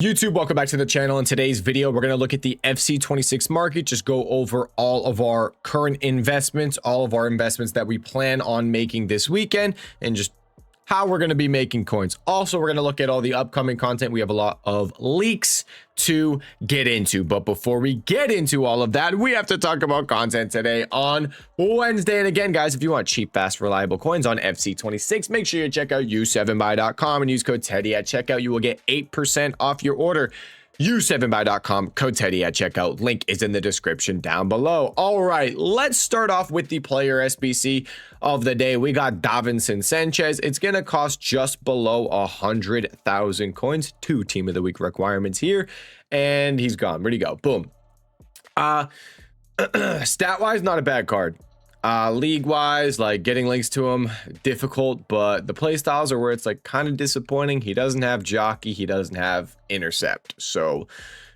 YouTube, welcome back to the channel. In today's video, we're going to look at the FC26 market, just go over all of our current investments, all of our investments that we plan on making this weekend, and just how we're going to be making coins. Also, we're going to look at all the upcoming content. We have a lot of leaks to get into, but before we get into all of that, we have to talk about content today on Wednesday. And again, guys, if you want cheap, fast, reliable coins on FC26, make sure you check out u7buy.com and use code Teddy at checkout. You will get 8% off your order. u7buy.com, code Teddy at checkout. Link is in the description down below. All right, let's start off with the player SBC of the day. We got Davinson Sanchez. It's going to cost just below 100,000 coins. 2 team of the week requirements here. And he's gone. Where'd he go? Boom. Stat-wise, not a bad card. League-wise, like getting links to him, difficult, but the play styles are where it's like kind of disappointing. He doesn't have jockey, he doesn't have intercept, so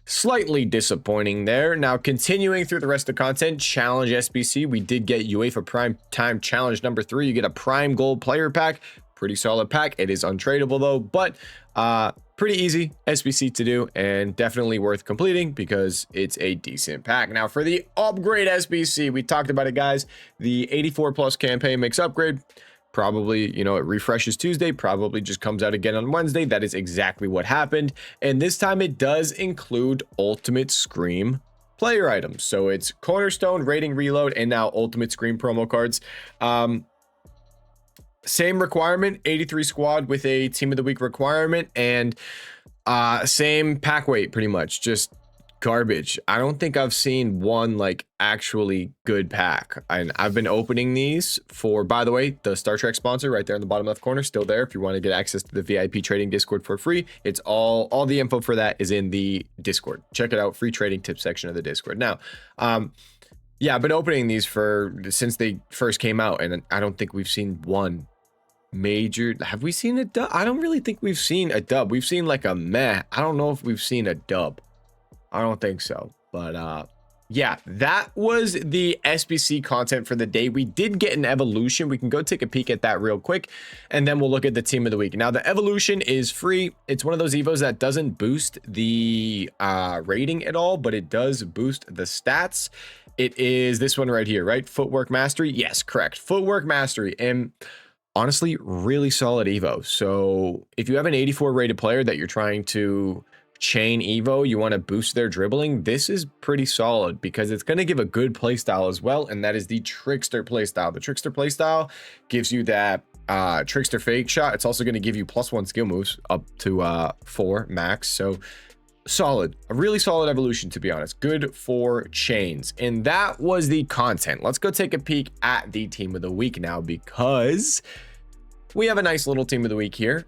slightly disappointing there. Now, continuing through the rest of the content, challenge SBC, we did get UEFA Prime Time Challenge number 3. You get a Prime Gold player pack, pretty solid pack. It is untradeable though, but pretty easy SBC to do and definitely worth completing because it's a decent pack. Now for the upgrade SBC, we talked about it, guys. The 84 plus campaign makes upgrade. Probably, you know, it refreshes Tuesday, probably just comes out again on Wednesday. That is exactly what happened. And this time it does include Ultimate Scream player items. So it's Cornerstone, Rating Reload, and now Ultimate Scream promo cards. Same requirement, 83 squad with a team of the week requirement, and same pack weight, pretty much just garbage. I don't think I've seen one like actually good pack, and I've been opening these for, by the way, the Star Trek sponsor right there in the bottom left corner, still there if you want to get access to the VIP trading Discord for free. It's all the info for that is in the Discord. Check it out, free trading tips section of the Discord. Now yeah, I've been opening these since they first came out, and I don't think we've seen one major. Have we seen a dub? I don't really think we've seen a dub. We've seen like a meh. I don't know if we've seen a dub. I don't think so, but yeah, that was the SBC content for the day. We did get an evolution. We can go take a peek at that real quick, and then we'll look at the team of the week. Now the evolution is free. It's one of those evos that doesn't boost the rating at all, but it does boost the stats. It is this one right here, right? Footwork Mastery. Yes, correct. Footwork Mastery. And honestly, really solid evo. So if you have an 84 rated player that you're trying to chain evo, you want to boost their dribbling, this is pretty solid because it's going to give a good playstyle as well, and that is the Trickster playstyle. The Trickster playstyle gives you that Trickster fake shot. It's also going to give you +1 skill moves up to 4 max. So solid, a really solid evolution, to be honest. Good for chains. And that was the content. Let's go take a peek at the team of the week now, because we have a nice little team of the week here.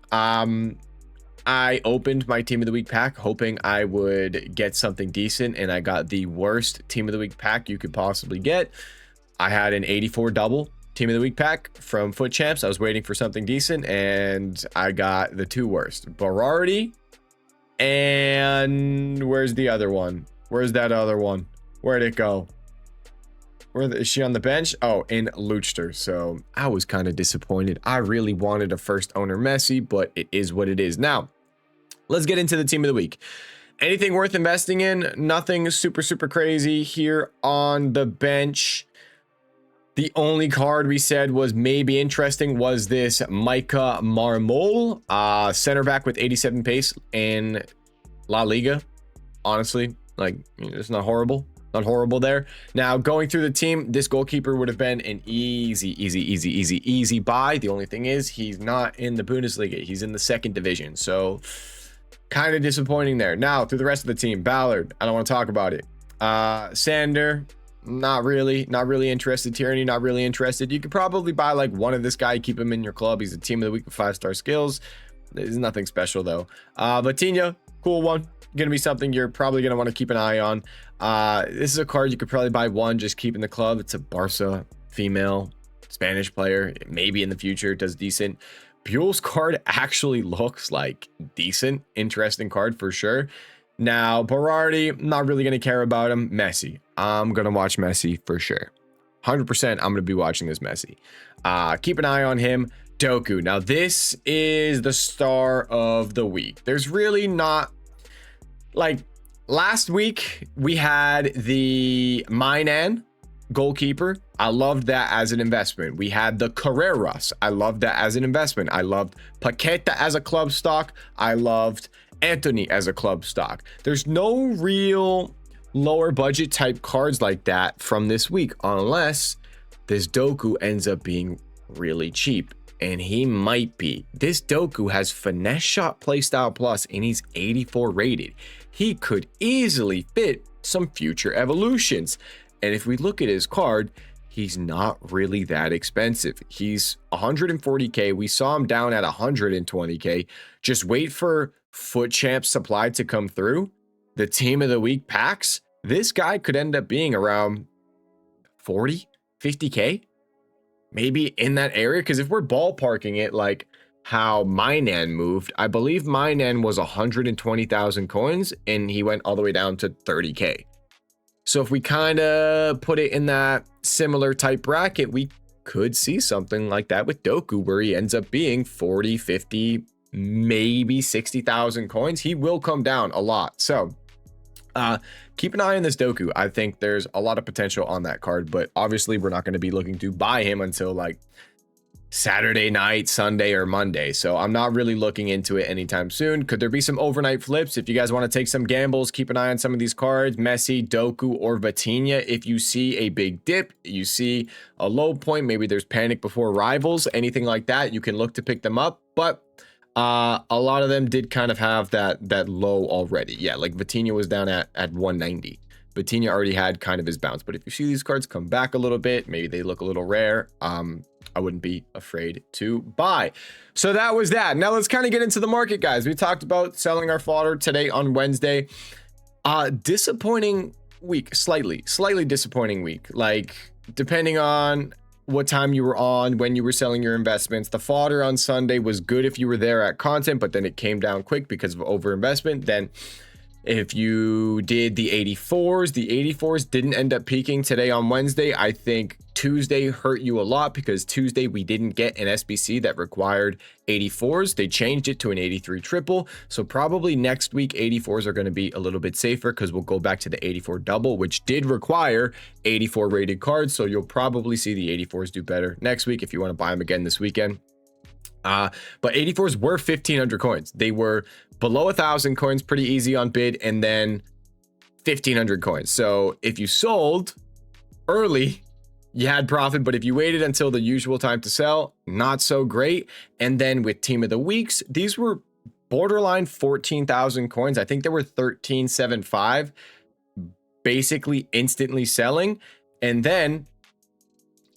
I opened my team of the week pack hoping I would get something decent, and I got the worst team of the week pack you could possibly get. I had an 84 double team of the week pack from Foot Champs. I was waiting for something decent, and I got the 2 worst. Berardi, and where's the other one? Where's that other one? Where'd it go? Is she on the bench? Oh, in Luchter. So I was kind of disappointed. I really wanted a first owner Messi, but it is what it is. Now, let's get into the team of the week. Anything worth investing in? Nothing super crazy here on the bench. The only card we said was maybe interesting was this Micah Marmol, center back with 87 pace in La Liga. Honestly, like, it's not horrible. Not horrible there. Now, going through the team, this goalkeeper would have been an easy buy. The only thing is he's not in the Bundesliga. He's in the 2nd division. So kind of disappointing there. Now, through the rest of the team, Ballard, I don't want to talk about it. Sander, not really interested. Tierney, not really interested. You could probably buy like one of this guy, keep him in your club. He's a team of the week with 5-star skills. There's nothing special though. Vitinha, cool one. Gonna be something you're probably gonna want to keep an eye on. This is a card you could probably buy one, just keep in the club. It's a Barca female Spanish player. Maybe in the future it does decent. Buell's card actually looks like decent, interesting card for sure. Now, Berardi, not really going to care about him. Messi, I'm going to watch Messi for sure. 100% I'm going to be watching this Messi. Keep an eye on him. Doku. Now, this is the star of the week. There's really not like last week we had the Mainan goalkeeper. I loved that as an investment. We had the Carreras. I loved that as an investment. I loved Paqueta as a club stock. I loved Anthony as a club stock. There's no real lower budget type cards like that from this week, unless this Doku ends up being really cheap. And he might be. This Doku has finesse shot playstyle plus and he's 84 rated. He could easily fit some future evolutions. And if we look at his card, he's not really that expensive. He's 140k. We saw him down at 120k. Just wait for Foot Champ supply to come through. The team of the week packs. This guy could end up being around 40, 50k. Maybe in that area. Because if we're ballparking it like how Mainan moved, I believe Mainan was 120,000 coins and he went all the way down to 30k. So if we kind of put it in that similar type bracket, we could see something like that with Doku, where he ends up being 40, 50, maybe 60,000 coins. He will come down a lot. So keep an eye on this Doku. I think there's a lot of potential on that card, but obviously we're not going to be looking to buy him until like Saturday night, Sunday, or Monday. So I'm not really looking into it anytime soon. Could there be some overnight flips? If you guys want to take some gambles, keep an eye on some of these cards, Messi, Doku, or Vitinha. If you see a big dip, you see a low point, maybe there's panic before arrivals, anything like that, you can look to pick them up. But a lot of them did kind of have that low already. Yeah, like Vitinha was down at 190. Vitinha already had kind of his bounce. But if you see these cards come back a little bit, maybe they look a little rare, I wouldn't be afraid to buy. So that was that. Now let's kind of get into the market, guys. We talked about selling our fodder today on Wednesday. Disappointing week, slightly disappointing week. Like, depending on what time you were on, when you were selling your investments. The fodder on Sunday was good if you were there at content, but then it came down quick because of overinvestment. Then if you did the 84s didn't end up peaking today on Wednesday. I think Tuesday hurt you a lot because Tuesday we didn't get an SBC that required 84s. They changed it to an 83 triple. So probably next week, 84s are going to be a little bit safer because we'll go back to the 84 double, which did require 84 rated cards. So you'll probably see the 84s do better next week if you want to buy them again this weekend. But 84s were 1,500 coins. They were below 1,000 coins, pretty easy on bid, and then 1,500 coins. So if you sold early, you had profit, but if you waited until the usual time to sell, not so great. And then with team of the weeks, these were borderline 14,000 coins. I think there were 1375, basically instantly selling. And then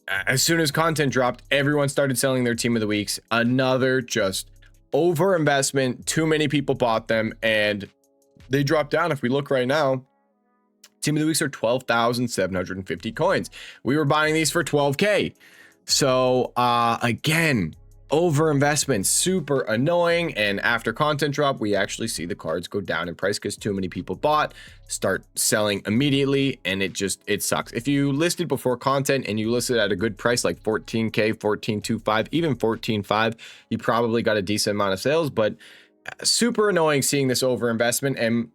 as soon as content dropped, everyone started selling their team of the weeks. Another just over investment. Too many people bought them and they dropped down. If we look right now, team of the weeks are 12,750 coins. We were buying these for 12k. So again, over investment, super annoying. And after content drop, we actually see the cards go down in price because too many people bought, start selling immediately, and it sucks. If you listed before content and you listed at a good price like 14k, 14.25, even 14.5, you probably got a decent amount of sales. But super annoying seeing this over investment. And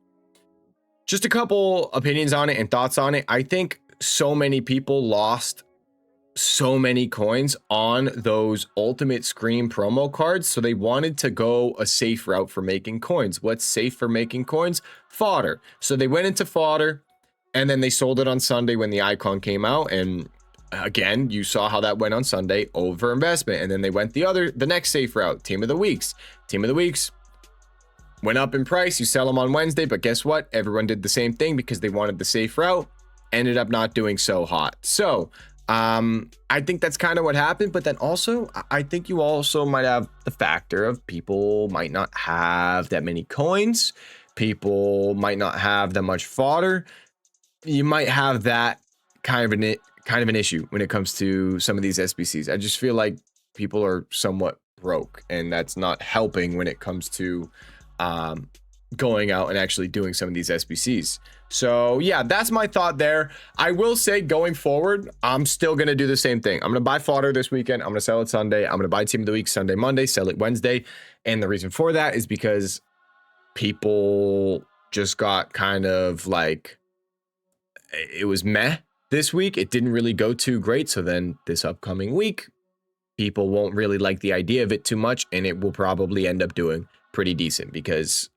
just a couple opinions on it and thoughts on it. I think so many people lost so many coins on those ultimate scream promo cards, so they wanted to go a safe route for making coins. What's safe for making coins? Fodder. So they went into fodder and then they sold it on Sunday when the icon came out, and again, you saw how that went on Sunday, over investment. And then they went the next safe route, team of the weeks went up in price. You sell them on Wednesday, but guess what? Everyone did the same thing because they wanted the safe route, ended up not doing so hot. So I think that's kind of what happened. But then also, I think you also might have the factor of people might not have that many coins. People might not have that much fodder. You might have that kind of an issue when it comes to some of these SBCs. I just feel like people are somewhat broke, and that's not helping when it comes to going out and actually doing some of these SBCs. So yeah, that's my thought there. I will say going forward, I'm still going to do the same thing. I'm going to buy fodder this weekend. I'm going to sell it Sunday. I'm going to buy team of the week Sunday, Monday, sell it Wednesday. And the reason for that is because people just got kind of like, it was meh this week. It didn't really go too great. So then this upcoming week, people won't really like the idea of it too much, and it will probably end up doing pretty decent because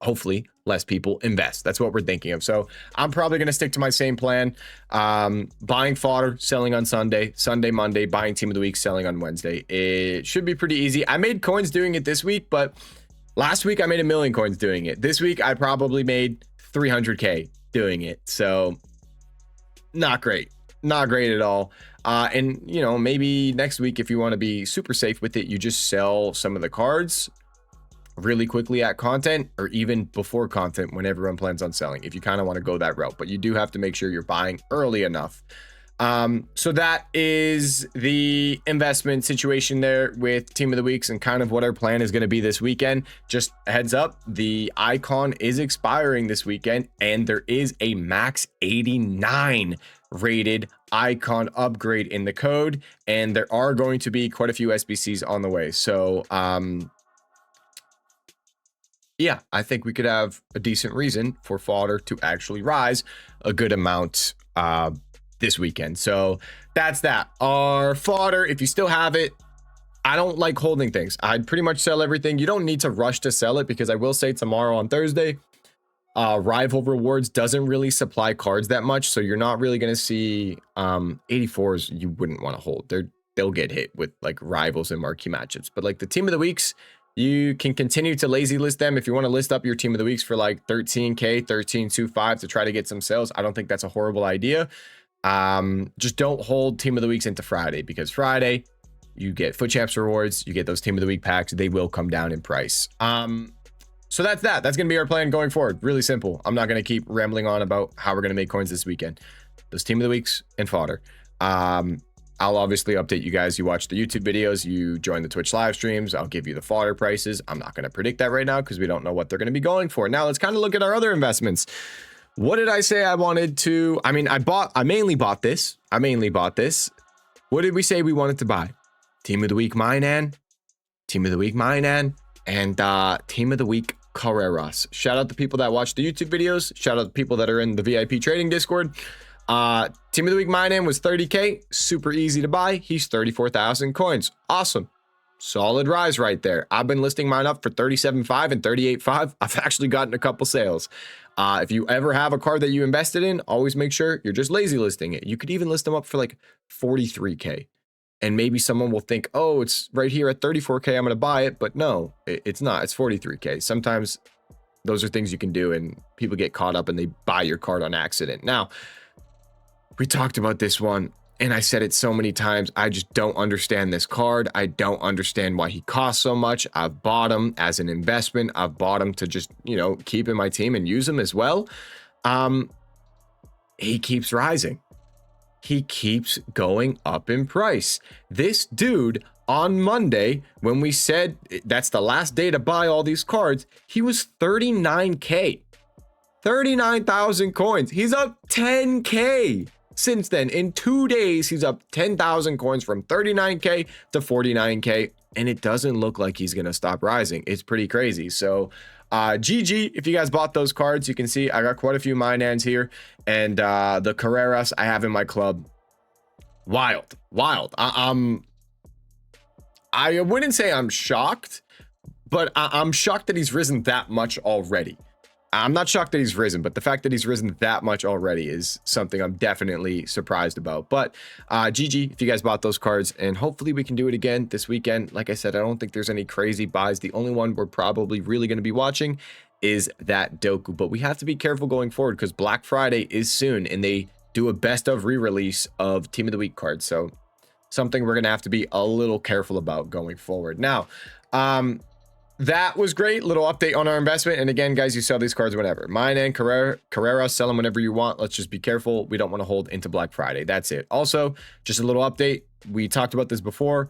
hopefully less people invest. That's what we're thinking of. So I'm probably going to stick to my same plan. Buying fodder, selling on Sunday, Monday, buying team of the week, selling on Wednesday. It should be pretty easy. I made coins doing it this week, but last week I made 1 million coins doing it. This week I probably made 300K doing it. So not great. Not great at all. And you know, maybe next week, if you want to be super safe with it, you just sell some of the cards really quickly at content, or even before content when everyone plans on selling, if you kind of want to go that route. But you do have to make sure you're buying early enough. So that is the investment situation there with team of the weeks and kind of what our plan is going to be this weekend. Just a heads up, the icon is expiring this weekend, and there is a max 89 rated icon upgrade in the code, and there are going to be quite a few SBCs on the way. So yeah, I think we could have a decent reason for fodder to actually rise a good amount this weekend. So that's that. Our fodder, if you still have it, I don't like holding things. I'd pretty much sell everything. You don't need to rush to sell it, because I will say tomorrow on Thursday, rival rewards doesn't really supply cards that much, so you're not really going to see 84s you wouldn't want to hold. They'll get hit with like rivals and marquee matchups. But like the team of the weeks, you can continue to lazy list them. If you want to list up your team of the weeks for like 13K, 13.25 to try to get some sales, I don't think that's a horrible idea. Just don't hold team of the weeks into Friday, because Friday you get foot champs rewards, you get those team of the week packs, they will come down in price. So that's that. That's going to be our plan going forward. Really simple. I'm not going to keep rambling on about how we're going to make coins this weekend. Those team of the weeks and fodder. I'll obviously update you guys. You watch the YouTube videos, you join the Twitch live streams. I'll give you the fodder prices. I'm not going to predict that right now because we don't know what they're going to be going for. Now let's kind of look at our other investments. What did I say I wanted to? I mean, I mainly bought this. What did we say we wanted to buy? Team of the week, Mainan. Team of the week, Mainan. And team of the week, Carreras. Shout out to people that watch the YouTube videos. Shout out to people that are in the VIP trading Discord. Team of the week, Mainan was 30K. Super easy to buy. He's 34,000 coins. Awesome. Solid rise right there. I've been listing mine up for 37.5 and 38.5. I've actually gotten a couple sales. If you ever have a card that you invested in, always make sure you're just lazy listing it. You could even list them up for like 43K. And maybe someone will think, oh, it's right here at 34K, I'm going to buy it. But no, it's not. It's 43K. Sometimes those are things you can do, and people get caught up and they buy your card on accident. Now, we talked about this one, and I said it so many times. I just don't understand this card. I don't understand why he costs so much. I've bought him as an investment. I've bought him to just, you know, keep in my team and use him as well. He keeps rising. He keeps going up in price. This dude on Monday, when we said that's the last day to buy all these cards, he was 39K, 39,000 coins. He's up 10K since then. In 2 days, he's up 10,000 coins from 39K to 49K. And it doesn't look like he's going to stop rising. It's pretty crazy. So GG, if you guys bought those cards, you can see I got quite a few Mainans here, and the Carreras I have in my club. Wild. I wouldn't say I'm shocked, but I'm shocked that he's risen that much already. I'm not shocked that he's risen, but the fact that he's risen that much already is something I'm definitely surprised about. But GG, if you guys bought those cards, and hopefully we can do it again this weekend. Like I said, I don't think there's any crazy buys. The only one we're probably really going to be watching is that Doku. But we have to be careful going forward because Black Friday is soon, and they do a best of re-release of Team of the Week cards. So something we're going to have to be a little careful about going forward. Now, that was great. Little update on our investment. And again, guys, you sell these cards whenever. Mine and Carrera, sell them whenever you want. Let's just be careful. We don't want to hold into Black Friday. That's it. Also, just a little update. We talked about this before.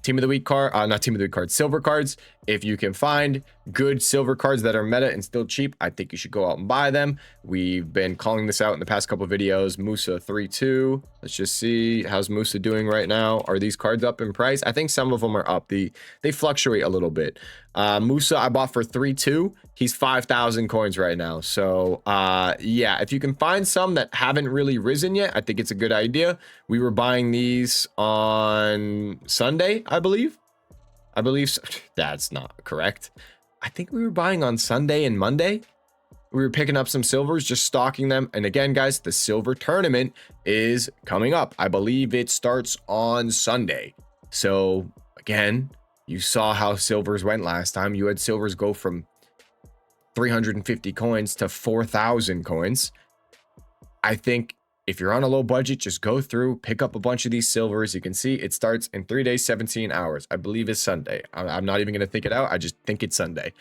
Team of the Week card, not Team of the Week cards, silver cards. If you can find good silver cards that are meta and still cheap, I think you should go out and buy them. We've been calling this out in the past couple of videos. Musa 3-2. Let's just see, how's Musa doing right now? Are these cards up in price? I think some of them are up. They fluctuate a little bit. Musa I bought for 3-2. He's 5,000 coins right now. So yeah, if you can find some that haven't really risen yet, I think it's a good idea. We were buying these on Sunday, I believe. That's not correct. I think we were buying on Sunday and Monday. We were picking up some silvers, just stocking them. And again, guys, the silver tournament is coming up. I believe it starts on Sunday. So again, you saw how silvers went last time. You had silvers go from 350 coins to 4,000 coins. I think if you're on a low budget, just go through, pick up a bunch of these silvers. You can see it starts in 3 days, 17 hours. I believe it's Sunday. I'm not even going to think it out. I just think it's Sunday.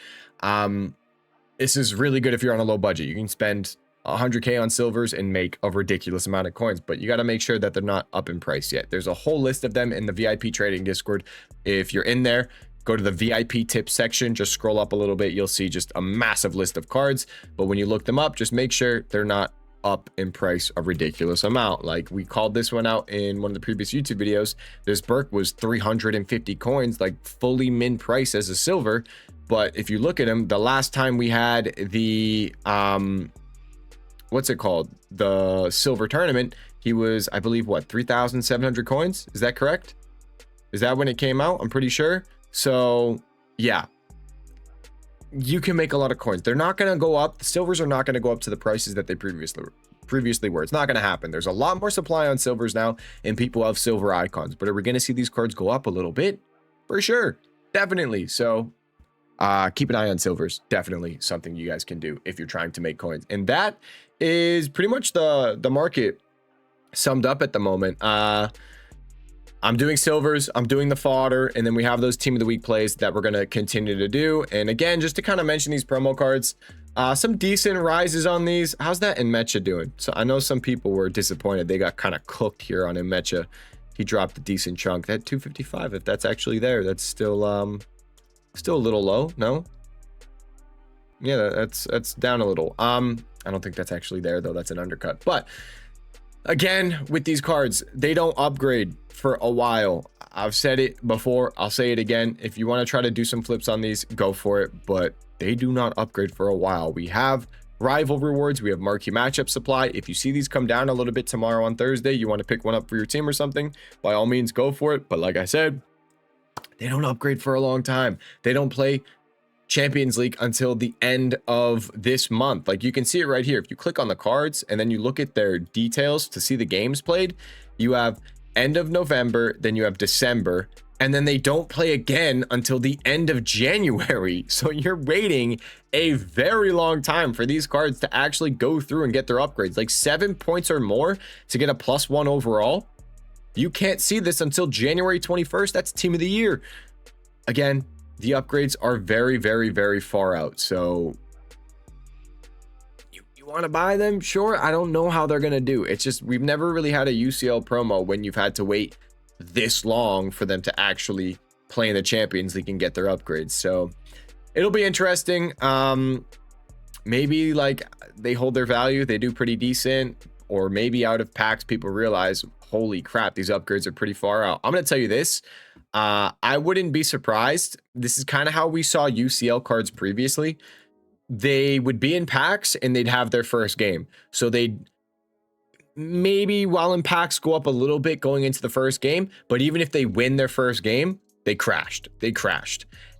This is really good if you're on a low budget. You can spend 100K on silvers and make a ridiculous amount of coins, but you got to make sure that they're not up in price yet. There's a whole list of them in the VIP trading Discord. If you're in there, go to the VIP tips section, just scroll up a little bit. You'll see just a massive list of cards, but when you look them up, just make sure they're not up in price a ridiculous amount. Like we called this one out in one of the previous YouTube videos. This Burke was 350 coins, like fully min price as a silver. But if you look at him, the last time we had the what's it called, the silver tournament, he was, I believe, what, 3,700 coins? Is that correct? Is that when it came out? I'm pretty sure. So yeah, you can make a lot of coins. They're not going to go up. The silvers are not going to go up to the prices that they previously were. It's not going to happen. There's a lot more supply on silvers now, and people have silver icons. But are we going to see these cards go up a little bit? For sure. Definitely. So keep an eye on silvers. Definitely something you guys can do if you're trying to make coins. And that is pretty much the market summed up at the moment. I'm doing silvers, I'm doing the fodder, and then we have those team of the week plays that we're going to continue to do. And again, just to kind of mention these promo cards, some decent rises on these. How's that Inmecha doing? So I know some people were disappointed. They got kind of cooked here on Inmecha. He dropped a decent chunk. That 255, if that's actually there, that's still a little low. No? Yeah, that's down a little. I don't think that's actually there though. That's an undercut. But again, with these cards, they don't upgrade for a while. I've said it before, I'll say it again. If you want to try to do some flips on these, go for it, but they do not upgrade for a while. We have rival rewards, we have marquee matchup supply. If you see these come down a little bit tomorrow on Thursday, you want to pick one up for your team or something, by all means go for it. But like I said, they don't upgrade for a long time. They don't play Champions League until the end of this month. Like you can see it right here. If you click on the cards and then you look at their details to see the games played, you have end of November, then you have December, and then they don't play again until the end of January. So you're waiting a very long time for these cards to actually go through and get their upgrades, like 7 points or more to get a +1 overall. You can't see this until January 21st. That's team of the year. Again, the upgrades are very, very, very far out. So you want to buy them? Sure. I don't know how they're going to do. It's just, we've never really had a UCL promo when you've had to wait this long for them to actually play in the Champions League and get their upgrades. So it'll be interesting. Maybe like they hold their value. They do pretty decent, or maybe out of packs, people realize, holy crap, these upgrades are pretty far out. I'm going to tell you this. I wouldn't be surprised. This is kind of how we saw UCL cards previously. They would be in packs and they'd have their first game. So they'd maybe, while in packs, go up a little bit going into the first game. But even if they win their first game, they crashed.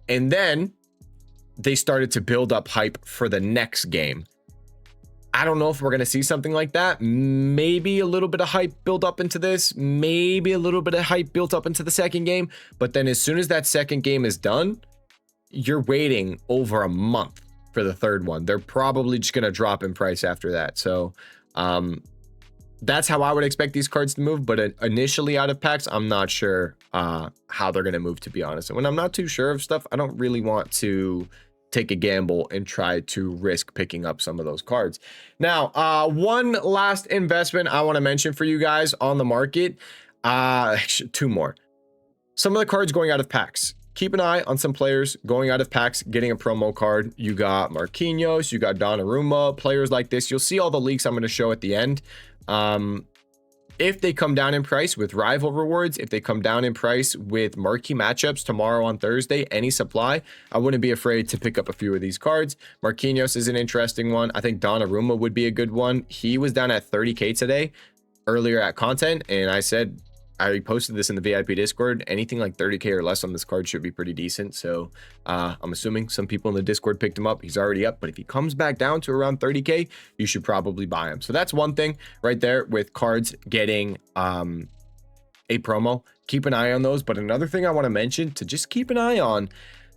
And then they started to build up hype for the next game. I don't know if we're going to see something like that. Maybe a little bit of hype built up into this, maybe a little bit of hype built up into the second game. But then as soon as that second game is done, you're waiting over a month for the third one. They're probably just going to drop in price after that. So that's how I would expect these cards to move. But initially out of packs, I'm not sure how they're going to move, to be honest. And when I'm not too sure of stuff, I don't really want to take a gamble and try to risk picking up some of those cards. Now, one last investment I want to mention for you guys on the market. Actually, two more. Some of the cards going out of packs. keep an eye on some players going out of packs, getting a promo card. You got Marquinhos, you got Donnarumma, players like this. You'll see all the leaks I'm going to show at the end. If they come down in price with rival rewards, if they come down in price with marquee matchups tomorrow on Thursday, any supply, I wouldn't be afraid to pick up a few of these cards. Marquinhos is an interesting one. I think Donnarumma would be a good one. He was down at 30K today, earlier at content, and I said, I posted this in the VIP Discord, anything like 30K or less on this card should be pretty decent. So I'm assuming some people in the Discord picked him up. He's already up, but if he comes back down to around 30K, you should probably buy him. So that's one thing right there with cards getting a promo. Keep an eye on those. But another thing I want to mention, to just keep an eye on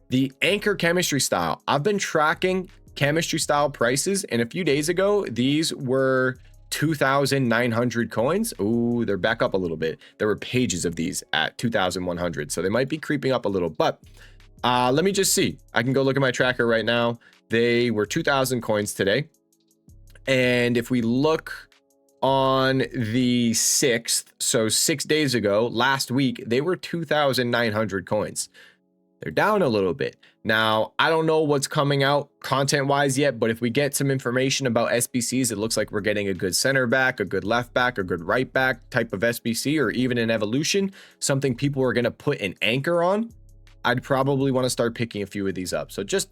the anchor chemistry style. I've been tracking chemistry style prices, and a few days ago, these were 2,900 coins. Ooh, they're back up a little bit. There were pages of these at 2,100, so they might be creeping up a little, but let me just see. I can go look at my tracker right now. They were 2,000 coins today, and if we look on the 6th, so 6 days ago, last week, they were 2,900 coins. They're down a little bit. Now, I don't know what's coming out content-wise yet, but if we get some information about SBCs, it looks like we're getting a good center back, a good left back, a good right back type of SBC, or even an evolution, something people are going to put an anchor on. I'd probably want to start picking a few of these up. So just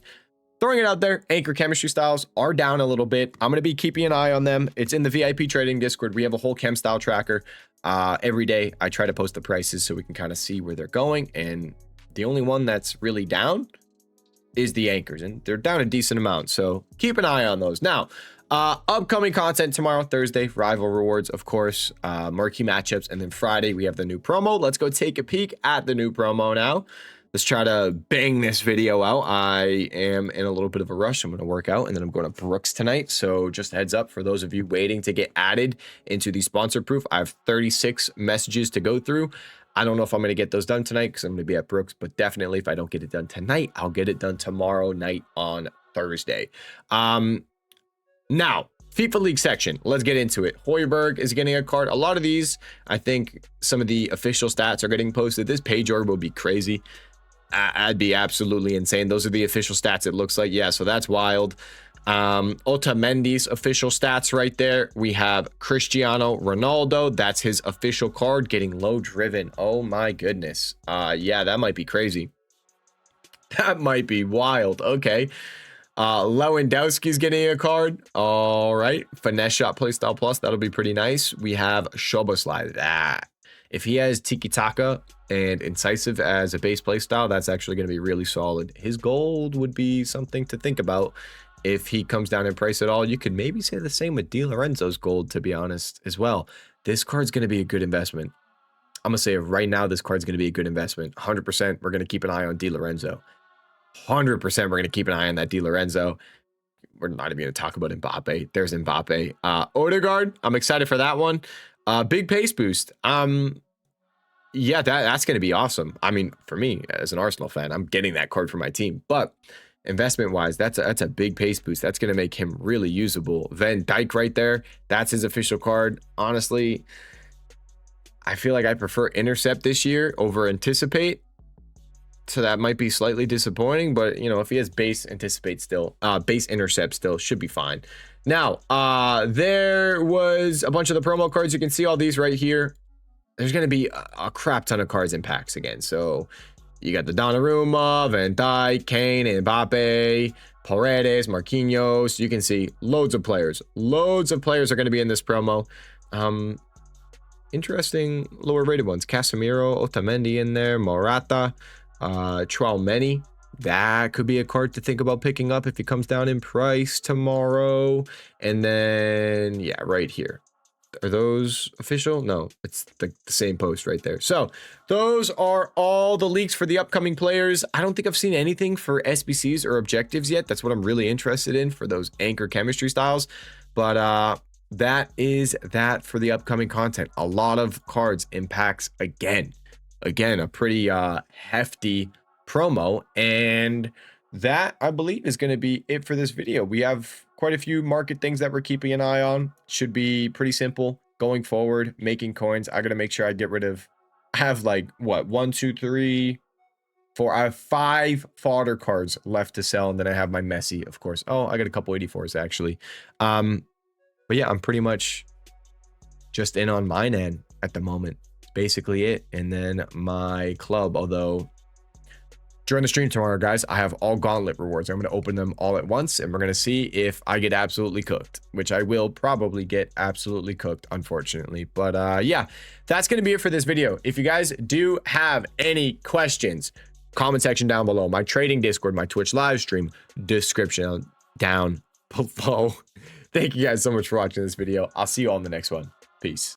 throwing it out there, anchor chemistry styles are down a little bit. I'm going to be keeping an eye on them. It's in the VIP trading Discord. We have a whole chem style tracker. Every day I try to post the prices so we can kind of see where they're going, and the only one that's really down is the anchors, and they're down a decent amount. So keep an eye on those. Now, upcoming content tomorrow, Thursday, rival rewards, of course, marquee matchups. And then Friday, we have the new promo. Let's go take a peek at the new promo now. Let's try to bang this video out. I am in a little bit of a rush. I'm going to work out, and then I'm going to Brooks tonight. So just a heads up for those of you waiting to get added into the sponsor proof. I have 36 messages to go through. I don't know if I'm going to get those done tonight because I'm going to be at Brooks, but definitely if I don't get it done tonight, I'll get it done tomorrow night on Thursday. Now, FIFA League section. Let's get into it. Højbjerg is getting a card. A lot of these, I think some of the official stats are getting posted. This page order will be crazy. I'd be absolutely insane. Those are the official stats, it looks like. Yeah, so that's wild. Otamendi's official stats right there. We have Cristiano Ronaldo. That's his official card, getting low driven. Oh my goodness. Yeah, that might be crazy. That might be wild. Okay. Lewandowski's getting a card. All right. Finesse shot playstyle plus. That'll be pretty nice. We have Szoboszlai. If he has Tiki Taka and Incisive as a base playstyle, that's actually going to be really solid. His gold would be something to think about. If he comes down in price at all, you could maybe say the same with Di Lorenzo's gold, to be honest, as well. This card's going to be a good investment. I'm going to say right now, this card's going to be a good investment. 100%, we're going to keep an eye on Di Lorenzo. 100%, we're going to keep an eye on that Di Lorenzo. We're not even going to talk about Mbappe. There's Mbappe. Odegaard, I'm excited for that one. Big pace boost. Yeah, that's going to be awesome. I mean, for me, as an Arsenal fan, I'm getting that card for my team. But investment wise, that's a big pace boost. That's going to make him really usable. Van Dijk right there, that's his official card. Honestly, I feel like I prefer intercept this year over anticipate, so that might be slightly disappointing, but you know, if he has base anticipate still, base intercept still, should be fine. Now, there was a bunch of the promo cards. You can see all these right here. There's going to be a crap ton of cards in packs again. So you got the Donnarumma, Van Dijk, Kane, Mbappe, Paredes, Marquinhos. You can see loads of players. Loads of players are going to be in this promo. Interesting lower rated ones. Casemiro, Otamendi in there, Morata, Tchouaméni. That could be a card to think about picking up if he comes down in price tomorrow. And then, yeah, right here. Are those official? No, it's the same post right there. So those are all the leaks for the upcoming players. I don't think I've seen anything for SBCs or objectives yet. That's what I'm really interested in for those anchor chemistry styles. But that is that for the upcoming content. A lot of cards in packs again. Again, a pretty hefty promo. And that, I believe, is going to be it for this video. We have quite a few market things that we're keeping an eye on. Should be pretty simple going forward, making coins. I got to make sure I get rid of, I have like, what, 1, 2, 3, 4. I have 5 fodder cards left to sell, and then I have my Messi, of course. Oh, I got a couple 84s actually. But yeah, I'm pretty much just in on mine end at the moment. Basically it. And then my club, although during the stream tomorrow, guys, I have all gauntlet rewards. I'm going to open them all at once, and we're going to see if I get absolutely cooked, which I will probably get absolutely cooked, unfortunately. But yeah, that's going to be it for this video. If you guys do have any questions, comment section down below. My trading Discord, my Twitch live stream, description down below. Thank you guys so much for watching this video. I'll see you all in the next one. Peace.